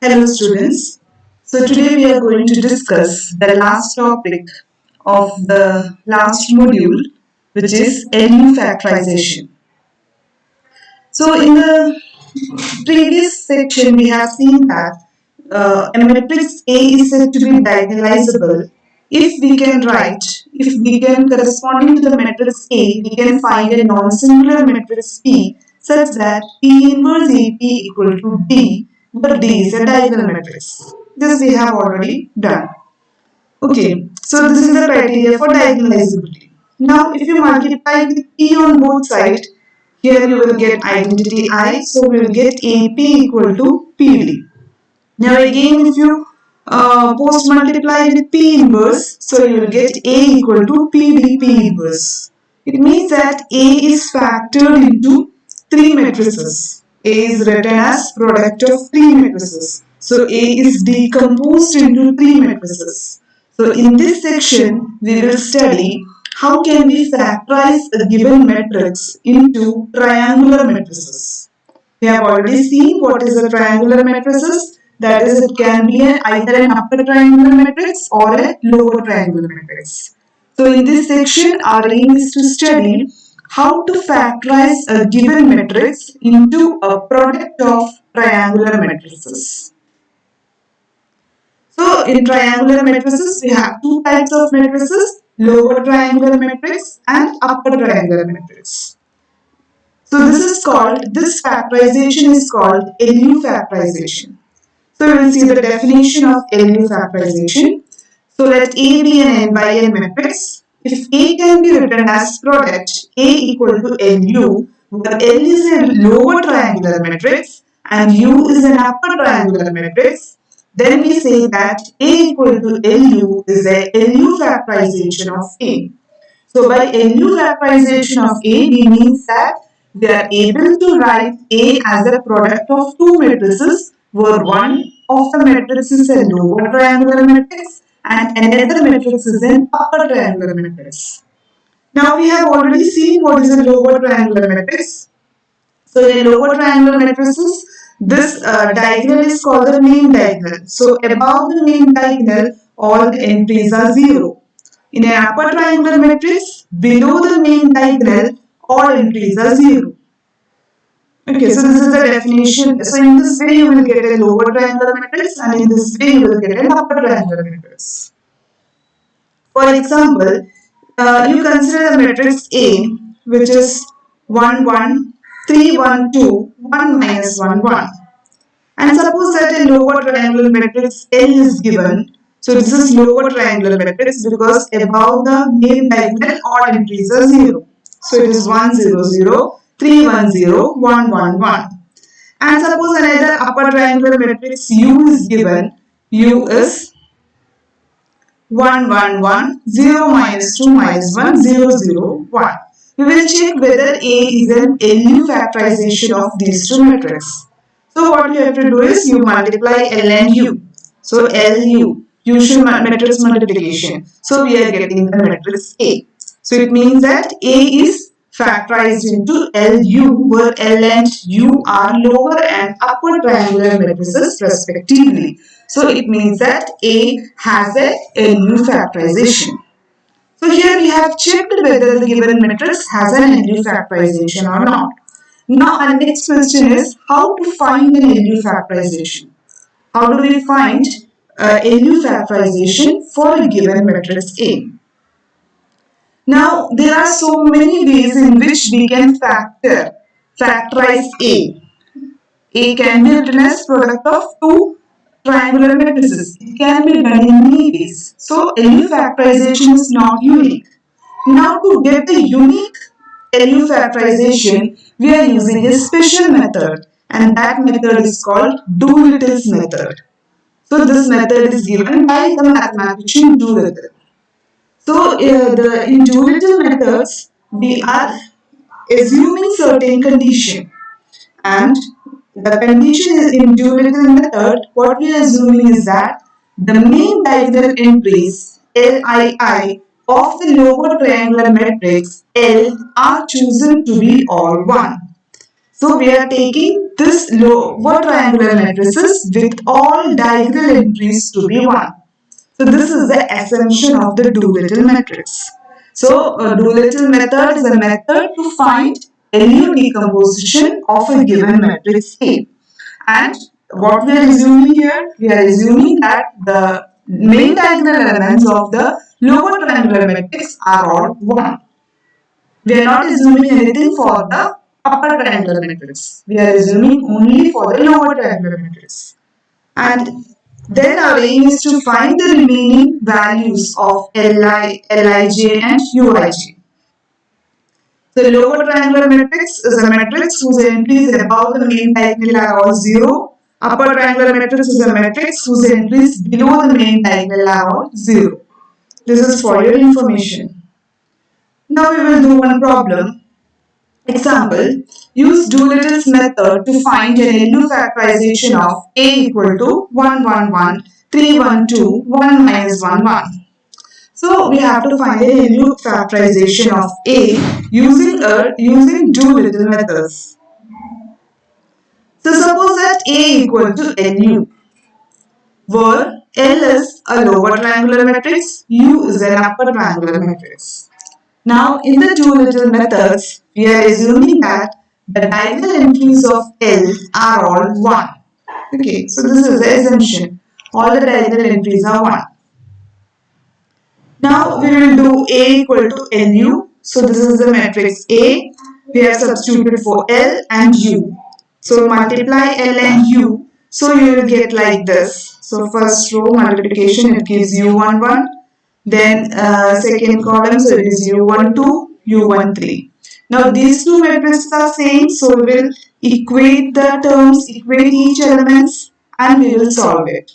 Hello students. So today we are going to discuss the last topic of the last module, which is LU factorization. So in the previous section we have seen that a matrix A is said to be diagonalizable if we can corresponding to the matrix A, we can find a non-singular matrix P such that P inverse AP equal to D, where D is a diagonal matrix. This we have already done. Okay, so this is the criteria for diagonalizability. Now, if you multiply with P on both sides, here you will get identity I, so we will get AP equal to PD. Now again, if you post multiply with P inverse, so you will get A equal to PD P inverse. It means that A is factored into three matrices. A is written as product of three matrices. So A is decomposed into three matrices. So in this section, we will study how can we factorize a given matrix into triangular matrices. We have already seen what is a triangular matrices. That is, it can be either an upper triangular matrix or a lower triangular matrix. So in this section, our aim is to study how to factorize a given matrix into a product of triangular matrices. So in triangular matrices, we have two types of matrices, lower triangular matrix and upper triangular matrix. So this factorization is called LU factorization. So we will see the definition of LU factorization. So let A be an n by n matrix. If A can be written as product A equal to LU, where L is a lower triangular matrix and U is an upper triangular matrix, then we say that A equal to LU is a LU factorization of A. So by LU factorization of A, we means that we are able to write A as a product of two matrices, where one of the matrix is a lower triangular matrix and another matrix is an upper triangular matrix. Now we have already seen what is a lower triangular matrix. So in lower triangular matrices, this diagonal is called the main diagonal. So above the main diagonal, all the entries are 0. In an upper triangular matrix, below the main diagonal, all entries are 0. Okay, so this is the definition. So in this way, you will get a lower triangular matrix, and in this way, you will get an upper triangular matrix. For example, you consider the matrix A, which is 1, 1, 3, 1, 2, 1 minus 1, 1. And suppose that a lower triangular matrix L is given. So this is lower triangular matrix because above the main diagonal all entries are 0. So it is 1, 0, 0, 3, 1, 0, 1, 1, 1. And suppose another upper triangular matrix U is given. U is 1, 1, 1, 0 minus 2 minus 1, 0, 0, 1. We will check whether A is an LU factorization of these two matrices. So what you have to do is you multiply L and U. So LU, usual matrix multiplication. So we are getting the matrix A. So it means that A is factorized into LU, where L and U are lower and upper triangular matrices respectively. So it means that A has a LU factorization. So here we have checked whether the given matrix has an LU factorization or not. Now our next question is how to find an LU factorization. How do we find LU factorization for a given matrix A? Now there are so many ways in which we can factorize A. A can be written as product of two triangular matrices. It can be done in many ways. So LU factorization is not unique. Now to get the unique LU factorization, we are using a special method, and that method is called Doolittle's method. So this method is given by the mathematician Doolittle. So in Doolittle methods, we are assuming certain condition, and the condition is in Doolittle method, what we are assuming is that the main diagonal entries LII of the lower triangular matrix L are chosen to be all 1. So we are taking this lower triangular matrices with all diagonal entries to be 1. So this is the assumption of the Doolittle matrix. So a Doolittle method is a method to find LU decomposition of a given matrix A. And what we are assuming here? We are assuming that the main diagonal elements of the lower triangular matrix are all 1. We are not assuming anything for the upper triangular matrix. We are assuming only for the lower triangular matrix. And then our aim is to find the remaining values of Li, Lij and Uij. The lower triangular matrix is a matrix whose entries above the main diagonal are all 0. Upper triangular matrix is a matrix whose entries below the main diagonal are all 0. This is for your information. Now we will do one problem. Example, use Doolittle's method to find an LU factorization of A equal to 1, 1, 1, 3, 1, 2, 1 minus 1, 1. So we have to find a LU factorization of A using Doolittle methods. So suppose that A equal to LU, where L is a lower triangular matrix, U is an upper triangular matrix. Now, in the Doolittle methods, we are assuming that the diagonal entries of L are all 1. Okay, so this is the assumption. All the diagonal entries are 1. Now, we will do A equal to LU. So, this is the matrix A. We have substituted for L and U. So, multiply L and U. So, you will get like this. So, first row multiplication, it gives U11. Then second column, so it is U12, U13. Now these two matrices are same, so we will equate the terms, equate each elements, and we will solve it.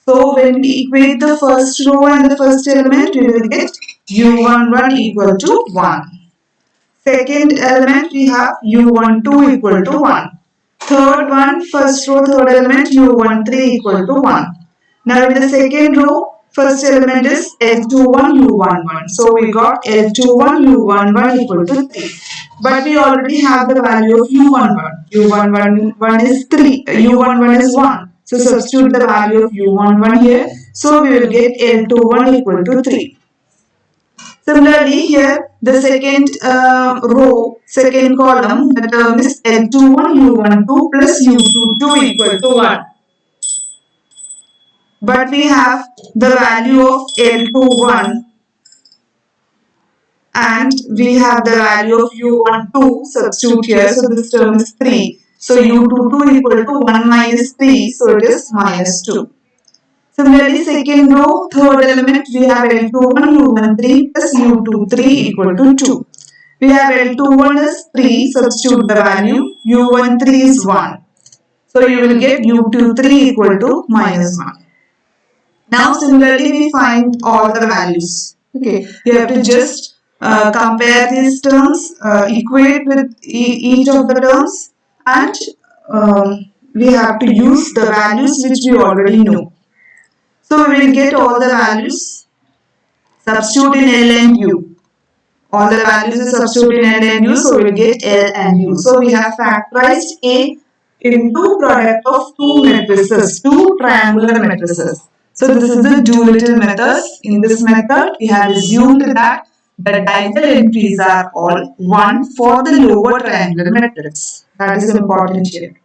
So when we equate the first row and the first element, we will get U11 equal to 1. Second element, we have U12 equal to 1. Third one, first row, third element, U13 equal to 1. Now in the second row, first element is L21, U11. So we got L21, U11 equal to 3. But we already have the value of U11. U11 is 3. U11 is 1. So substitute the value of U11 here. So we will get L21 equal to 3. Similarly, here the second row, second column, the term is L21, U12 plus U22 equal to 1. But we have the value of L21 and we have the value of U12, substitute here, so this term is 3. So U22 equal to 1 minus 3, so it is minus 2. Similarly, second row, third element, we have L21, U13 plus U23 equal to 2. We have L21 is 3, substitute the value, U13 is 1. So you will get U23 equal to minus 1. Now similarly we find all the values. Okay, you have to just compare these terms, equate with each of the terms, and we have to use the values which we already know. So we will get all the values, substitute in L and U. All the values is substitute in L and U, so we will get L and U. So we have factorized A into product of two matrices, two triangular matrices. So this is the Doolittle method. In this method, we have assumed that the diagonal entries are all 1 for the lower triangular matrix. That is important here.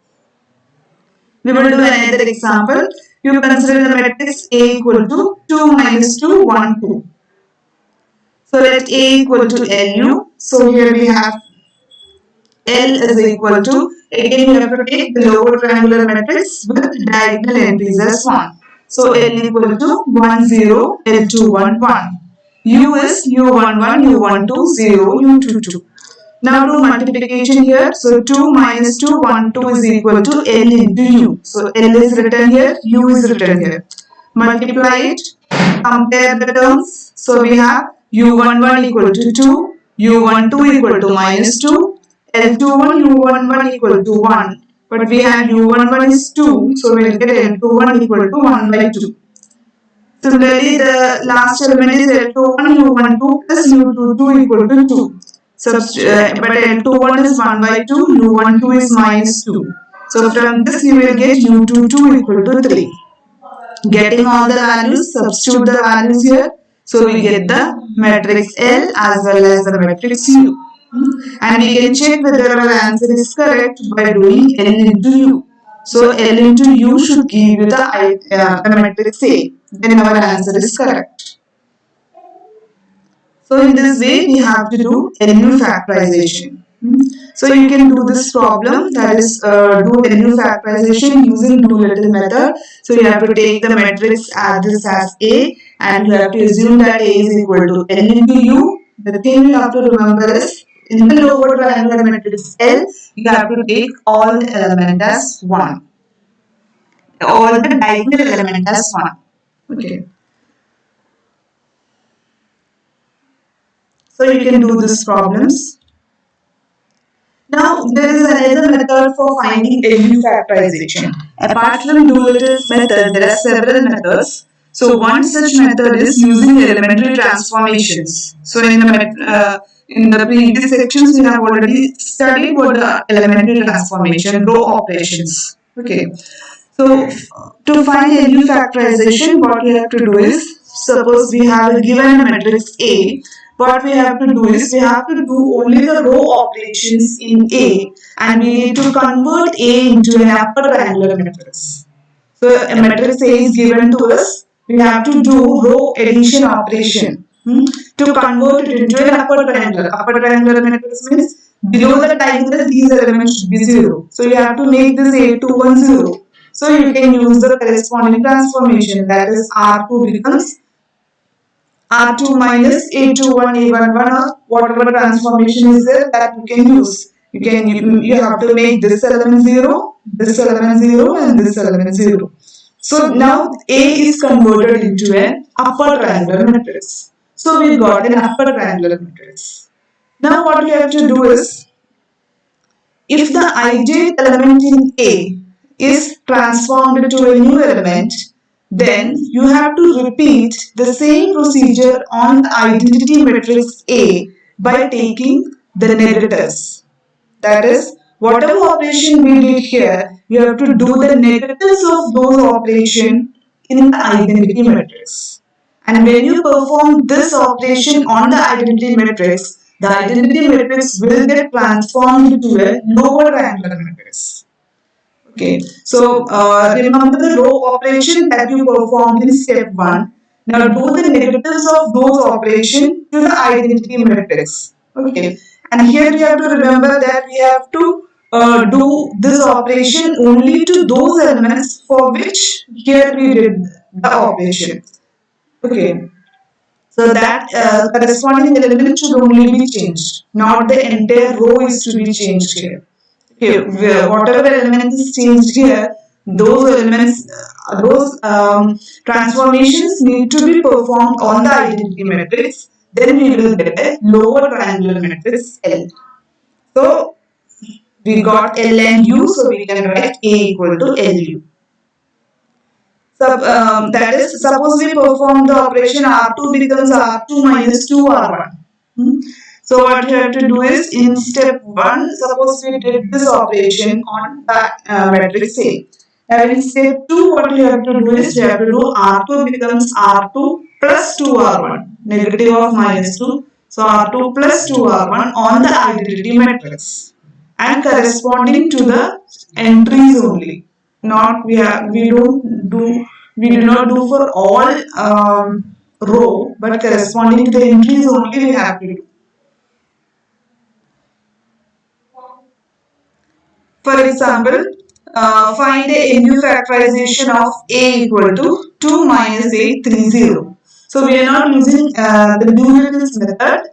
We will do another example. You consider the matrix A equal to 2 minus 2, 1, 2. So let A equal to LU. So here we have L is equal to, again we have to take the lower triangular matrix with diagonal entries as 1. So L equal to 1, 0, L2, 1, 1. U is U11, U12, 0, U22. Now do multiplication here. So 2 minus 2, 1, 2 is equal to L into U. So L is written here, U is written here. Multiply it, compare the terms. So we have U11 equal to 2, U12 equal to minus 2, L21, U11 equal to 1. But we have U11 is 2, so we will get L21 equal to 1 by 2. Similarly, the last element is L21, U12 plus U22 equal to 2. But L21 is 1 by 2, U12 is minus 2. So from this you will get U22 equal to 3. Getting all the values, substitute the values here. So we get the matrix L as well as the matrix U. And we can check whether our answer is correct by doing L into U. So L into U should give you the matrix A. Then our answer is correct. So in this way we have to do LU factorization. So you can do this problem, that is do LU factorization using Doolittle method. So you have to take the matrix as this as A and you have to assume that A is equal to L into U. The thing you have to remember is in the lower triangular matrix L, you have to take all the element as 1. All the diagonal element as 1. Okay. So you can do these problems. Now there is another method for finding LU factorization. Apart from Doolittle's method, there are several methods. So one such method is using elementary transformations. So in the previous sections we have already studied what the elementary transformation, row operations. Okay. So to find LU factorization, what we have to do is, suppose we have a given matrix A, what we have to do is we have to do only the row operations in A and we need to convert A into an upper triangular matrix. So a matrix A is given to us, we have to do row addition operation to convert it into an upper triangular. Upper triangular matrix means below the diagonal these elements should be 0. So you have to make this A21 0. So you can use the corresponding transformation, that is R2 becomes R2 minus A21 A11 or whatever transformation is there that you can use. You have to make this element 0, this element 0 and this element 0. So now A is converted into an upper triangular matrix. So we got an upper triangular matrix. Now what you have to do is, if the ij element in A is transformed to a new element, then you have to repeat the same procedure on the identity matrix A by taking the negatives. That is, whatever operation we did here, you have to do the negatives of those operations in the identity matrix. And when you perform this operation on the identity matrix, the identity matrix will get transformed into a lower triangular matrix. Okay, so remember the row operation that you performed in step 1. Now do the negatives of those operations to the identity matrix. Okay, and here we have to remember that we have to do this operation only to those elements for which here we did the operation. Okay, so that corresponding element should only be changed, not the entire row is to be changed here. Okay, whatever element is changed here, those elements, those transformations need to be performed on the identity matrix. Then we will get a lower triangular matrix L. So we got L and U, so we can write A equal to LU. That is, suppose we perform the operation R2 becomes R2 minus 2R1. So what you have to do is, in step 1, suppose we did this operation on matrix A. Now in step 2, what you have to do is, you have to do R2 becomes R2 plus 2R1, negative of minus 2. So R2 plus 2R1 on the identity matrix and corresponding to the entries only. Not we do not do for all row, but corresponding to the entries only we have to do. For example, find a LU factorization of A equal to 2 minus A 30. So we are not using the Doolittle's method.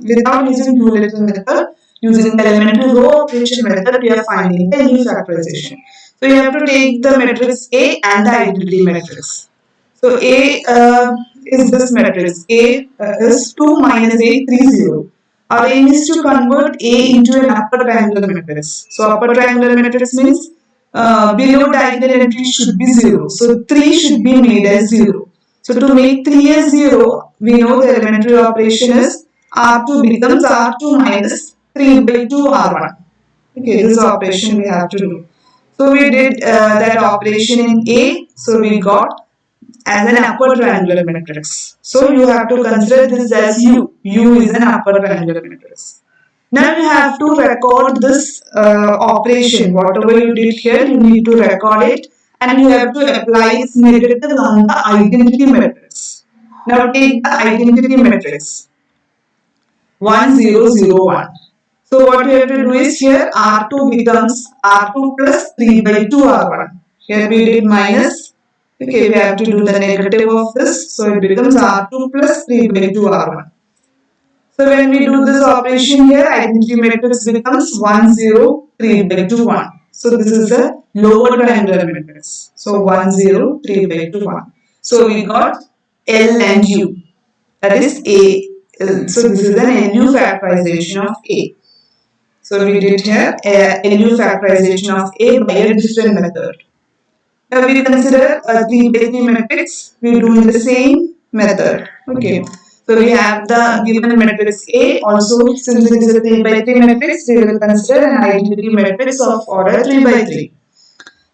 Without using Doolittle's method, using the elementary row operation method, we are finding the LU factorization. So you have to take the matrix A and the identity matrix. So A is this matrix. A is 2 minus A 30. Our aim is to convert A into an upper triangular matrix. So upper triangular matrix means below diagonal entry should be 0. So 3 should be made as 0. So to make 3 as 0, we know the elementary operation is R2 becomes R2 minus 3 by 2 R1. Okay, this operation we have to do. So we did that operation in A. So we got as an upper triangular matrix. So you have to consider this as U. U is an upper triangular matrix. Now you have to record this operation. Whatever you did here, you need to record it and you have to apply its negative on the identity matrix. Now take the identity matrix 1 0 0 1. So what we have to do is here R2 becomes R2 plus 3 by 2 R1. Here we did minus. Okay, we have to do the negative of this. So it becomes R2 plus 3 by 2 R1. So when we do this operation here, identity matrix becomes 1 0 3 by 2 1. So this is the lower triangular matrix. So 1 0 3 by 2 1. So we got L and U. That is A. So this is an LU factorization of A. So we did here LU factorization of A by a different method. Now we consider a 3 by 3 matrix. We do in the same method. Okay. So we have the given matrix A. Also, since it is a 3 by 3 matrix, we will consider an identity matrix of order 3 by 3.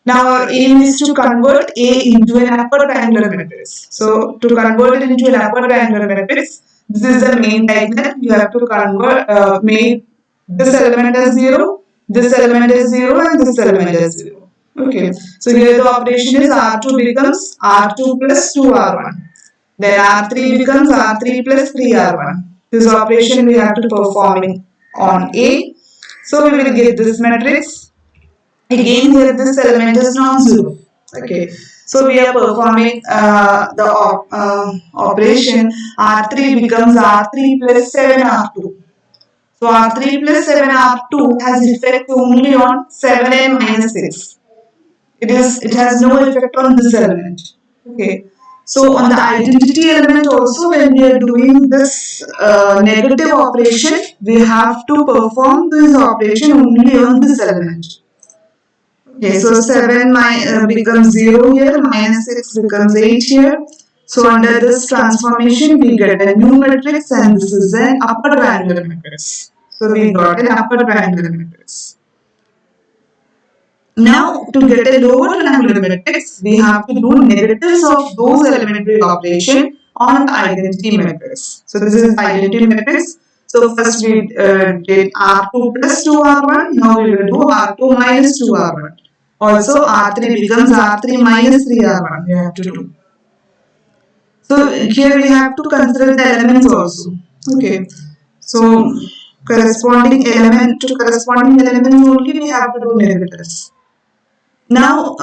Now our aim is to convert A into an upper triangular matrix. So to convert it into an upper triangular matrix, this is the main diagram. You have to convert, make this element as 0, this element is 0 and this element is 0. Okay. So here the operation is R2 becomes R2 plus 2R1. Then R3 becomes R3 plus 3R1. This operation we have to perform on A. So we will get this matrix. Again here this element is non-zero. Okay. So we are performing the operation R3 becomes R3 plus 7R2. So R3 plus 7R2 has effect only on 7 and minus 6. It has no effect on this element. Okay. So on the identity element also, when we are doing this negative operation, we have to perform this operation only on this element. Okay, so 7 becomes 0 here, minus 6 becomes 8 here. So under this transformation, we get a new matrix and this is an upper triangular matrix. So we got an upper triangular matrix. Now to get a lower triangular matrix, we have to do negatives of those elementary operation on the identity matrix. So this is identity matrix. So first we did R2 plus 2R1. Now we will do R2 minus 2R1. Also R3 becomes R3 minus 3R1. We have to do. So here we have to consider the elements also. Okay. So corresponding element to corresponding elements only we have to do negatives. Now,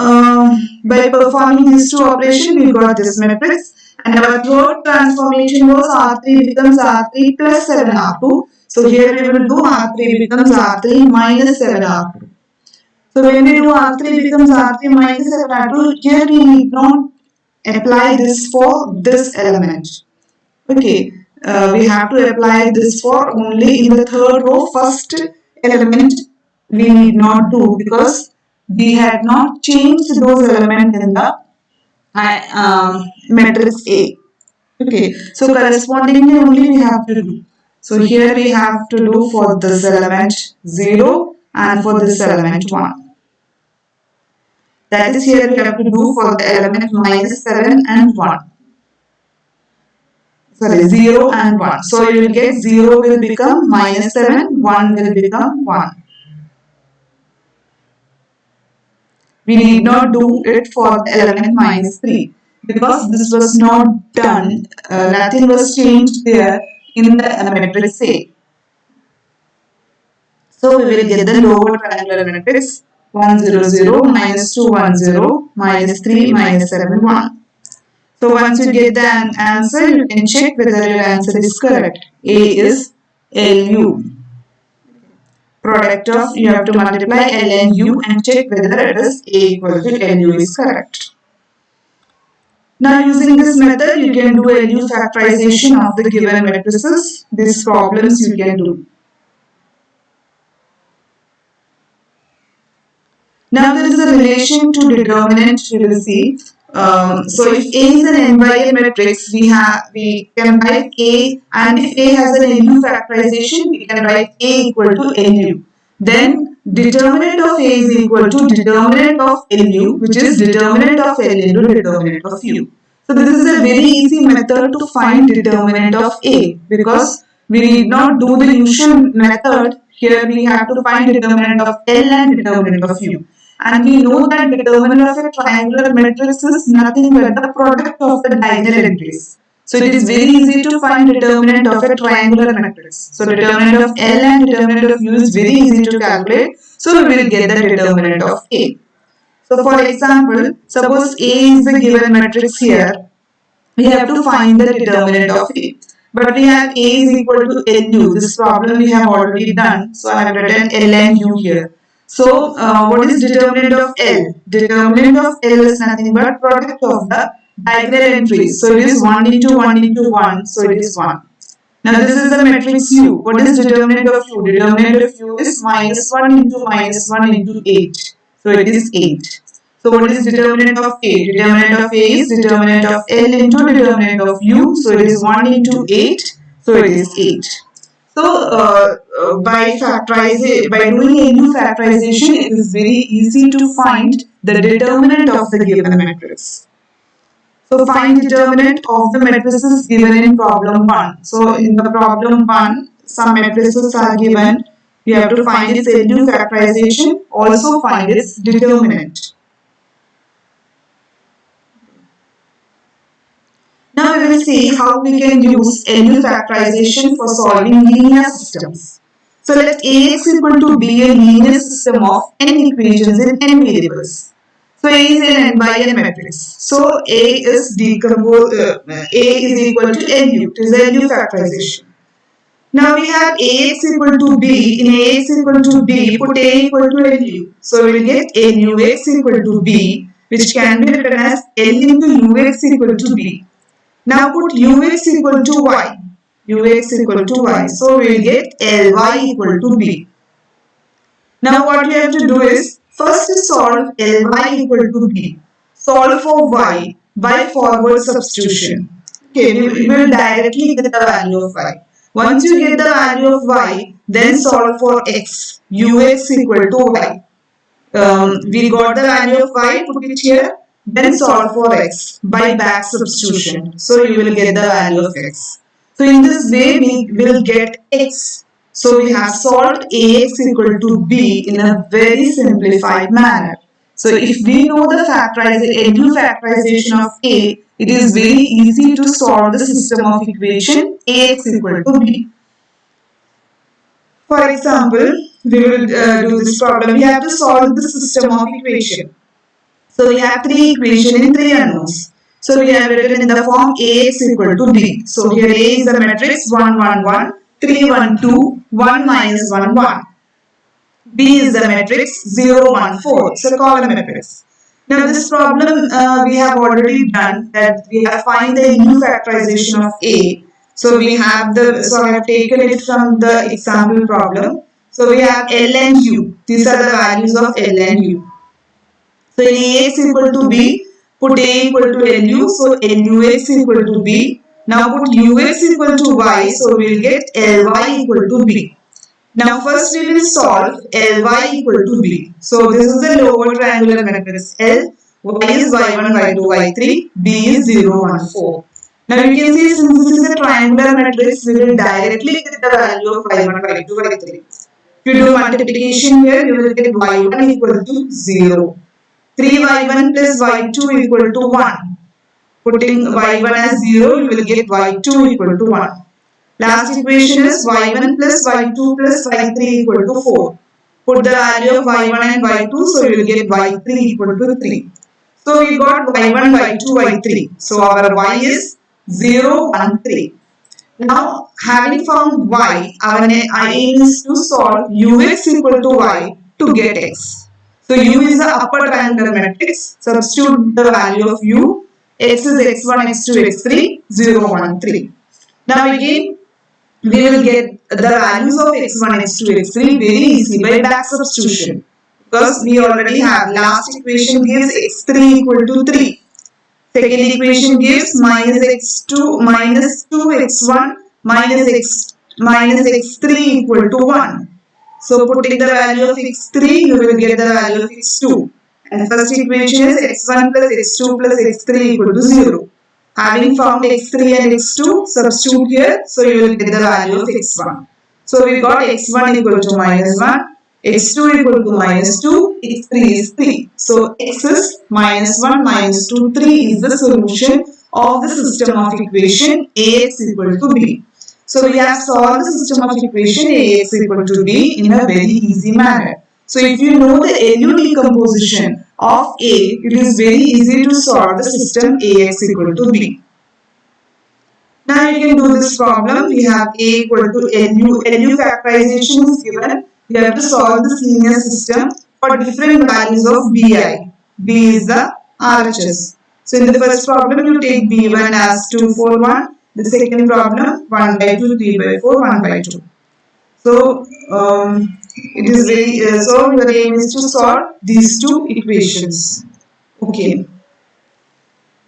by performing these two operations, we got this matrix. And our third transformation was R3 becomes R3 plus 7R2. So here we will do R3 becomes R3 minus 7R2. So when we do R3 becomes R3 minus 7R2, here we need not apply this for this element. Okay, we have to apply this for only in the third row. First element we need not do because we had not changed those elements in the matrix A. Okay, so correspondingly only we have to do. So here we have to do for this element 0 and for this element 1. That is here we have to do for the element minus 7 and 1. Sorry, 0 and 1. So you will get 0 will become minus 7, 1 will become 1. We need not do it for the element minus 3 because this was not done, nothing was changed there in the matrix A. So we will get the lower triangular matrix 1 0 0 minus 2 1 0 minus 3 minus 7 1. So once you get the answer, you can check whether your answer is correct. A is LU. Product of, you have to multiply L and U and check whether it is A equal to LU is correct. Now using this method, you can do LU factorization of the given matrices. These problems you can do. Now there is a relation to determinant we will see. So if A is an n by n matrix, we can write A, and if A has an NU factorization, we can write A equal to NU. Then determinant of A is equal to determinant of NU, which is determinant of L into determinant of U. So this is a very easy method to find determinant of A, because we need not do the usual method. Here we have to find determinant of L and determinant of U. And we know that determinant of a triangular matrix is nothing but the product of the diagonal entries. So it is very easy to find determinant of a triangular matrix. So determinant of L and determinant of U is very easy to calculate. So we will get the determinant of A. So for example, suppose A is the given matrix here. We have to find the determinant of A. But we have A is equal to LU. This problem we have already done. So I have written L and U here. So what is determinant of L? Determinant of L is nothing but product of the diagonal entries. So it is 1 into 1 into 1. So it is 1. Now this is the matrix U. What is determinant of U? Determinant of U is minus 1 into minus 1 into 8. So it is 8. So what is determinant of A? Determinant of A is determinant of L into determinant of U. So it is 1 into 8. So it is 8. So by doing NU factorization, it is very easy to find the determinant of the given matrix. So find determinant of the matrices given in problem 1. So in the problem 1, some matrices are given. You have to find its NU factorization, also find its determinant. Now we will see how we can use NU factorization for solving linear systems. So let Ax equal to be a linear system of n equations in n variables. So A is an n by n matrix. So A is A is equal to NU. It is NU factorization. Now we have Ax equal to B. In Ax equal to B, put A equal to NU. So we will get NUx equal to B, which can be written as L into Ux equal to B. Now put Ux equal to Y. Ux equal to Y. So we will get Ly equal to B. Now what we have to do is, first solve Ly equal to B. Solve for Y by forward substitution. Okay, we will directly get the value of Y. Once you get the value of Y, then solve for X. Ux equal to Y. We got the value of Y, put it here. Then solve for X by back substitution. So you will get the value of X. So in this way, we will get X. So we have solved Ax equal to B in a very simplified manner. So if we know the NU factorization of A, it is very easy to solve the system of equation Ax equal to B. For example, we will do this problem. We have to solve the system of equation. So we have three equations in three unknowns. So we have written in the form Ax equal to B. So here A is the matrix 1, 1, 1, 3, 1, 2, 1 minus 1, 1. B is the matrix 0, 1, 4. It's a column matrix. Now this problem we have already done, that we have find the NU factorization of A. So we have I have taken it from the example problem. So we have L and U. These are the values of L and U. So in Ax equal to B, put A equal to NU, so NUx equal to B. Now put Ux equal to Y, so we will get Ly equal to B. Now first we will solve Ly equal to B. So this is the lower triangular matrix L. Y is Y1, Y2, Y3. B is 0, 1, 4. Now you can see, since this is a triangular matrix, we will directly get the value of Y1, Y2, Y3. If you do multiplication here, you will get Y1 equal to 0. 3y1 plus y2 equal to 1. Putting y1 as 0, you will get y2 equal to 1. Last equation is y1 plus y2 plus y3 equal to 4. Put the value of y1 and y2, so you will get y3 equal to 3. So we got y1, y2, y3. So our y is 0, 1, 3. Now having found y, our aim is to solve ux equal to y to get x. So U is the upper triangular matrix. Substitute the value of U. X is x1, x2, x3, 0, 1, 3. Now again, we will get the values of x1, x2, x3 very easy by back substitution. Because we already have last equation gives x3 equal to 3. Second equation gives minus x2 minus 2x1 minus x3 equal to 1. So putting the value of x3, you will get the value of x2. And first equation is x1 plus x2 plus x3 equal to 0. Having found x3 and x2, substitute here, so you will get the value of x1. So we got x1 equal to minus 1, x2 equal to minus 2, x3 is 3. So x is minus 1, minus 2, 3 is the solution of the system of equation Ax equal to b. So we have solved the system of equation Ax equal to b in a very easy manner. So if you know the LU decomposition of A, it is very easy to solve the system Ax equal to b. Now you can do this problem. We have A equal to LU. LU factorization is given. You have to solve this linear system for different values of Bi. B is the RHS. So in the first problem, you take B1 as 2, 4, 1. The second problem, 1 by 2, 3 by 4, 1 by 2. So it is very, so your aim is to solve these two equations. Okay.